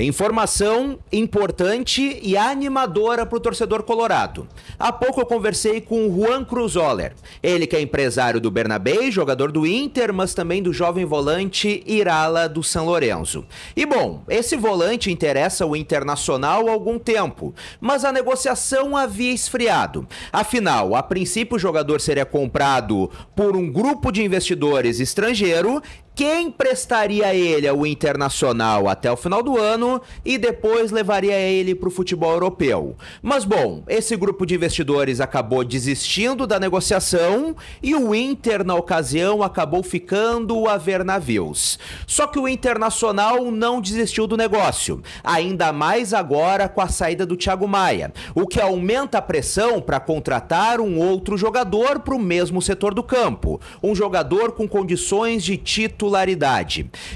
Informação importante e animadora para o torcedor colorado. Há pouco eu conversei com o Juan Cruzoller. Ele que é empresário do Bernabéu, jogador do Inter, mas também do jovem volante Irala do São Lourenço. E bom, esse volante interessa o Internacional há algum tempo, mas a negociação havia esfriado. Afinal, a princípio o jogador seria comprado por um grupo de investidores estrangeiro que emprestaria ele ao Internacional até o final do ano e depois levaria ele para o futebol europeu. Mas bom, esse grupo de investidores acabou desistindo da negociação e o Inter, na ocasião, acabou ficando a ver navios. Só que o Internacional não desistiu do negócio, ainda mais agora com a saída do Thiago Maia, o que aumenta a pressão para contratar um outro jogador para o mesmo setor do campo, um jogador com condições de titularidade.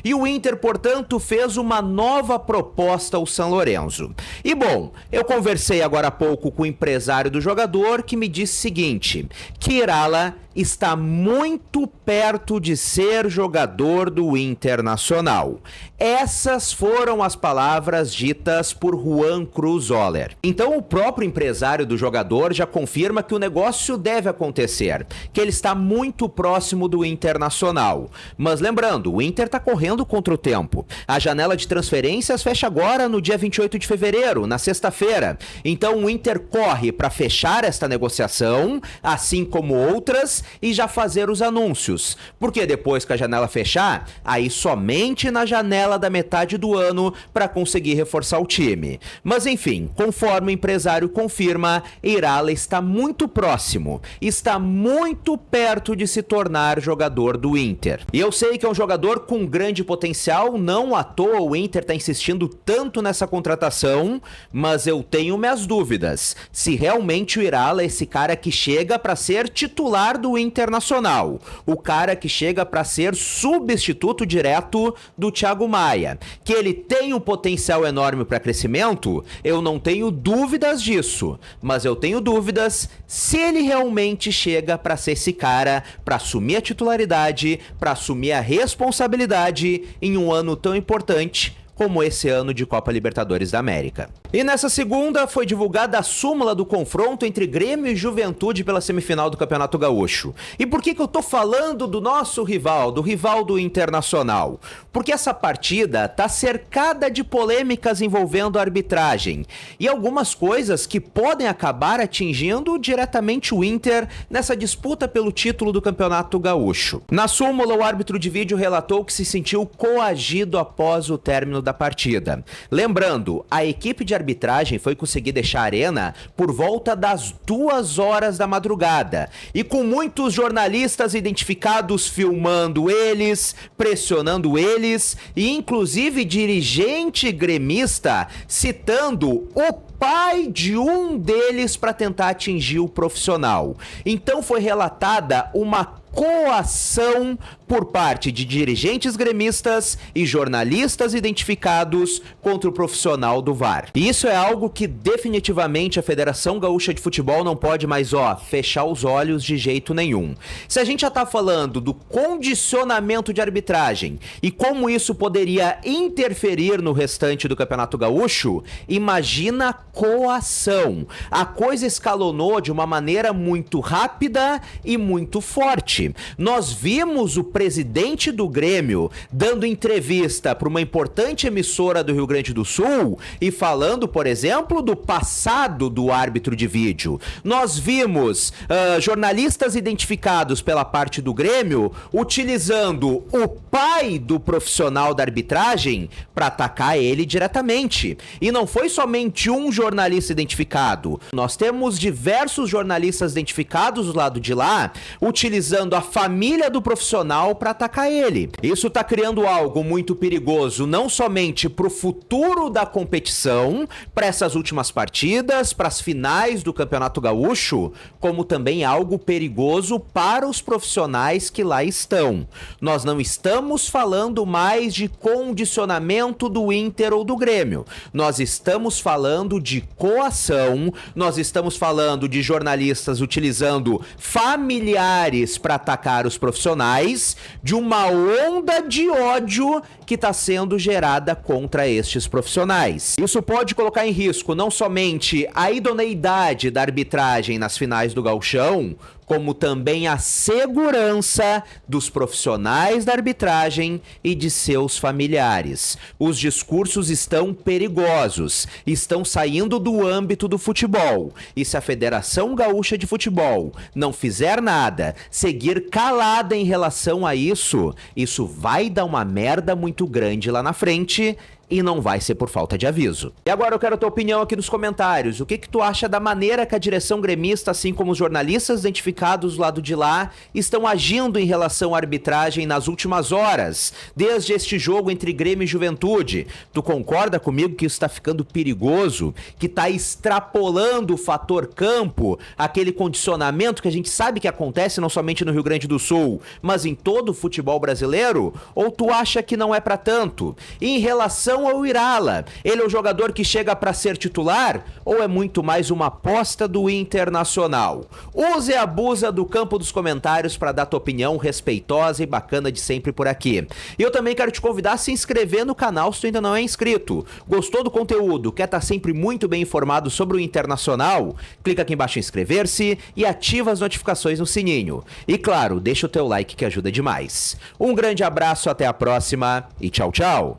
E o Inter, portanto, fez uma nova proposta ao São Lourenço. E bom, eu conversei agora há pouco com o empresário do jogador que me disse o seguinte, que Irala está muito perto de ser jogador do Internacional. Essas foram as palavras ditas por Juan Cruzoller. Então o próprio empresário do jogador já confirma que o negócio deve acontecer, que ele está muito próximo do Internacional. Mas lembrando, o Inter está correndo contra o tempo. A janela de transferências fecha agora no dia 28 de fevereiro, na sexta-feira. Então o Inter corre para fechar esta negociação, assim como outras, e já fazer os anúncios. Porque depois que a janela fechar, aí somente na janela da metade do ano para conseguir reforçar o time. Mas enfim, conforme o empresário confirma, Irala está muito próximo, está muito perto de se tornar jogador do Inter. E eu sei que é um jogador com grande potencial, não à toa o Inter está insistindo tanto nessa contratação, mas eu tenho minhas dúvidas se realmente o Irala é esse cara que chega para ser titular do Internacional, o cara que chega para ser substituto direto do Thiago Maia. Que ele tem um potencial enorme para crescimento, eu não tenho dúvidas disso, mas eu tenho dúvidas se ele realmente chega para ser esse cara, para assumir a titularidade, para assumir a responsabilidade em um ano tão importante como esse ano de Copa Libertadores da América. E nessa segunda foi divulgada a súmula do confronto entre Grêmio e Juventude pela semifinal do Campeonato Gaúcho. E por que eu tô falando do nosso rival, do rival do Internacional? Porque essa partida tá cercada de polêmicas envolvendo a arbitragem e algumas coisas que podem acabar atingindo diretamente o Inter nessa disputa pelo título do Campeonato Gaúcho. Na súmula, o árbitro de vídeo relatou que se sentiu coagido após o término da partida. Lembrando, a equipe de arbitragem foi conseguir deixar a arena por volta das 2 horas da madrugada e com muitos jornalistas identificados filmando eles, pressionando eles e inclusive dirigente gremista citando o pai de um deles para tentar atingir o profissional. Então foi relatada uma coação por parte de dirigentes gremistas e jornalistas identificados contra o profissional do VAR. E isso é algo que definitivamente a Federação Gaúcha de Futebol não pode mais, fechar os olhos de jeito nenhum. Se a gente já tá falando do condicionamento de arbitragem e como isso poderia interferir no restante do Campeonato Gaúcho, imagina a coação. A coisa escalonou de uma maneira muito rápida e muito forte. Nós vimos o presidente do Grêmio dando entrevista para uma importante emissora do Rio Grande do Sul e falando, por exemplo, do passado do árbitro de vídeo. Nós vimos jornalistas identificados pela parte do Grêmio utilizando o pai do profissional da arbitragem para atacar ele diretamente. E não foi somente um jornalista identificado. Nós temos diversos jornalistas identificados do lado de lá utilizando a família do profissional para atacar ele. Isso está criando algo muito perigoso, não somente para o futuro da competição, para essas últimas partidas, para as finais do Campeonato Gaúcho, como também algo perigoso para os profissionais que lá estão. Nós não estamos falando mais de condicionamento do Inter ou do Grêmio. Nós estamos falando de coação, nós estamos falando de jornalistas utilizando familiares para atacar os profissionais vítimas de uma onda de ódio que está sendo gerada contra estes profissionais. Isso pode colocar em risco não somente a idoneidade da arbitragem nas finais do Gauchão, como também a segurança dos profissionais da arbitragem e de seus familiares. Os discursos estão perigosos, estão saindo do âmbito do futebol. E se a Federação Gaúcha de Futebol não fizer nada, seguir calada em relação a isso, isso vai dar uma merda muito grande lá na frente. E não vai ser por falta de aviso. E agora eu quero a tua opinião aqui nos comentários. O que tu acha da maneira que a direção gremista, assim como os jornalistas identificados do lado de lá, estão agindo em relação à arbitragem nas últimas horas, desde este jogo entre Grêmio e Juventude? Tu concorda comigo que isso está ficando perigoso? Que está extrapolando o fator campo, aquele condicionamento que a gente sabe que acontece não somente no Rio Grande do Sul, mas em todo o futebol brasileiro? Ou tu acha que não é para tanto? E em relação ao Irala, ele é o jogador que chega para ser titular ou é muito mais uma aposta do Internacional? Use e abusa do campo dos comentários para dar tua opinião respeitosa e bacana de sempre por aqui. E eu também quero te convidar a se inscrever no canal se tu ainda não é inscrito. Gostou do conteúdo? Quer estar sempre muito bem informado sobre o Internacional? Clica aqui embaixo em inscrever-se e ativa as notificações no sininho. E claro, deixa o teu like que ajuda demais. Um grande abraço, até a próxima e tchau, tchau!